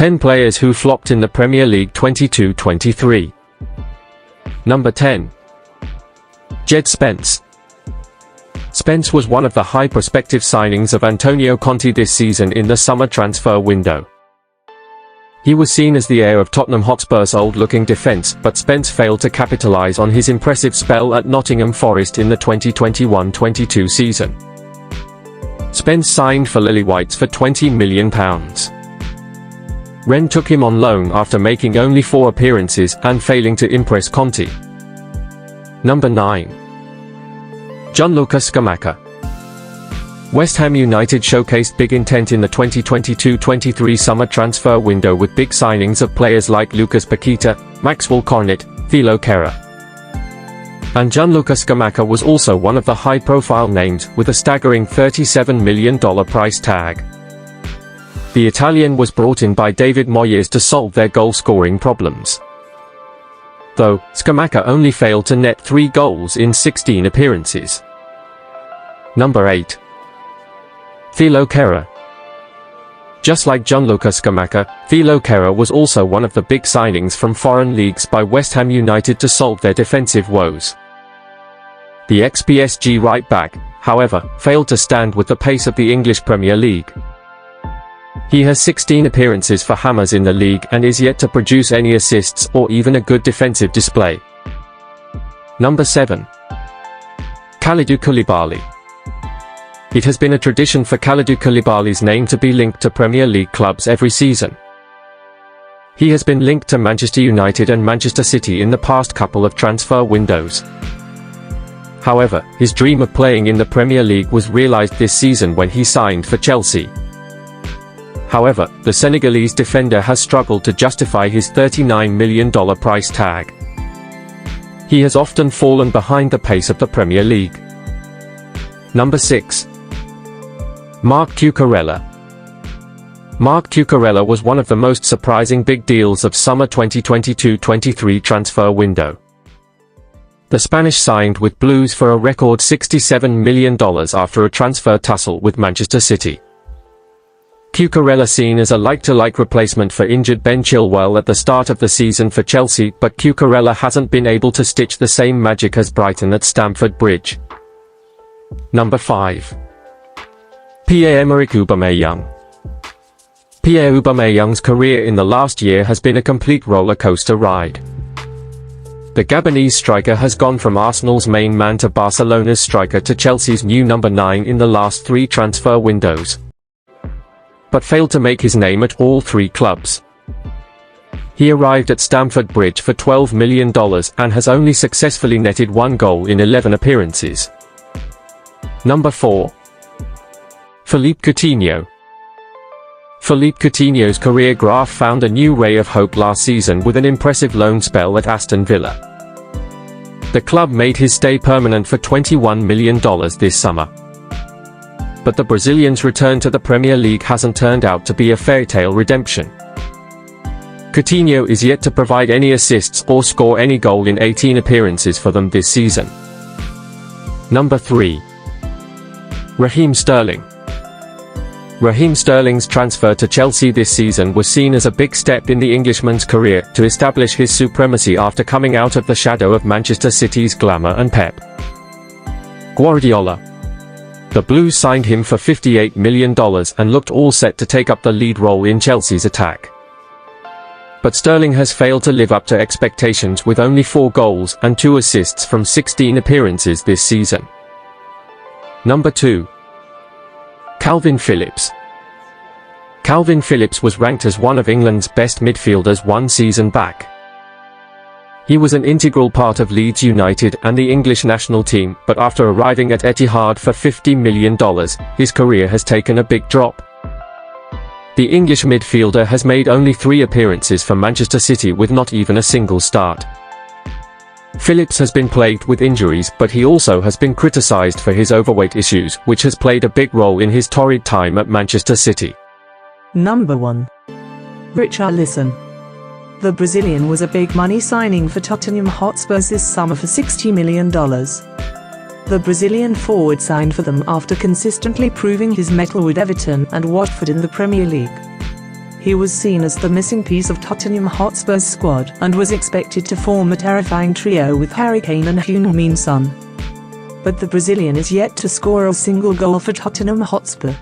10 players who flopped in the Premier League 22-23. Number 10. Djed Spence. Spence was one of the high prospective signings of Antonio Conte this season in the summer transfer window. He was seen as the heir of Tottenham Hotspur's old-looking defence, but Spence failed to capitalise on his impressive spell at Nottingham Forest in the 2021-22 season. Spence signed for Lily-Whites for £20 million. Rennes took him on loan after making only 4 appearances and failing to impress Conte. Number 9. Gianluca Scamacca. West Ham United showcased big intent in the 2022-23 summer transfer window with big signings of players like Lucas Paqueta, Maxwell Cornet, Thilo Kehrer. And Gianluca Scamacca was also one of the high-profile names, with a staggering $37 million price tag. The Italian was brought in by David Moyes to solve their goal-scoring problems. Though, Scamacca only failed to net 3 goals in 16 appearances. Number 8. Thilo Kehrer. Just like Gianluca Scamacca, Thilo Kehrer was also one of the big signings from foreign leagues by West Ham United to solve their defensive woes. The ex-PSG right-back, however, failed to stand with the pace of the English Premier League. He has 16 appearances for Hammers in the league and is yet to produce any assists or even a good defensive display. Number 7. Kalidou Koulibaly. It has been a tradition for Kalidou Koulibaly's name to be linked to Premier League clubs every season. He has been linked to Manchester United and Manchester City in the past couple of transfer windows. However, his dream of playing in the Premier League was realised this season when he signed for Chelsea. However, the Senegalese defender has struggled to justify his $39 million price tag. He has often fallen behind the pace of the Premier League. Number 6. Marc Cucurella. Marc Cucurella was one of the most surprising big deals of summer 2022-23 transfer window. The Spanish signed with Blues for a record $67 million after a transfer tussle with Manchester City. Cucurella seen as a like-to-like replacement for injured Ben Chilwell at the start of the season for Chelsea, but Cucurella hasn't been able to stitch the same magic as Brighton at Stamford Bridge. Number 5. Pierre-Emerick Aubameyang. Pierre Aubameyang's career in the last year has been a complete roller coaster ride. The Gabonese striker has gone from Arsenal's main man to Barcelona's striker to Chelsea's new number 9 in the last 3 transfer windows, but failed to make his name at all 3 clubs. He arrived at Stamford Bridge for $12 million and has only successfully netted 1 goal in 11 appearances. Number 4. Philippe Coutinho. Philippe Coutinho's career graph found a new ray of hope last season with an impressive loan spell at Aston Villa. The club made his stay permanent for $21 million this summer. But the Brazilian's return to the Premier League hasn't turned out to be a fairy-tale redemption. Coutinho is yet to provide any assists or score any goal in 18 appearances for them this season. Number 3. Raheem Sterling. Raheem Sterling's transfer to Chelsea this season was seen as a big step in the Englishman's career to establish his supremacy after coming out of the shadow of Manchester City's glamour and Pep Guardiola. The Blues signed him for $58 million and looked all set to take up the lead role in Chelsea's attack. But Sterling has failed to live up to expectations with only 4 goals and 2 assists from 16 appearances this season. Number 2. Calvin Phillips. Calvin Phillips was ranked as one of England's best midfielders 1 season back. He was an integral part of Leeds United and the English national team, but after arriving at Etihad for $50 million, his career has taken a big drop. The English midfielder has made only 3 appearances for Manchester City with not even a single start. Phillips has been plagued with injuries, but he also has been criticised for his overweight issues, which has played a big role in his torrid time at Manchester City. Number 1. Richarlison. The Brazilian was a big money signing for Tottenham Hotspurs this summer for $60 million. The Brazilian forward signed for them after consistently proving his mettle with Everton and Watford in the Premier League. He was seen as the missing piece of Tottenham Hotspur's squad and was expected to form a terrifying trio with Harry Kane and Heung-min Son. But the Brazilian is yet to score a single goal for Tottenham Hotspur.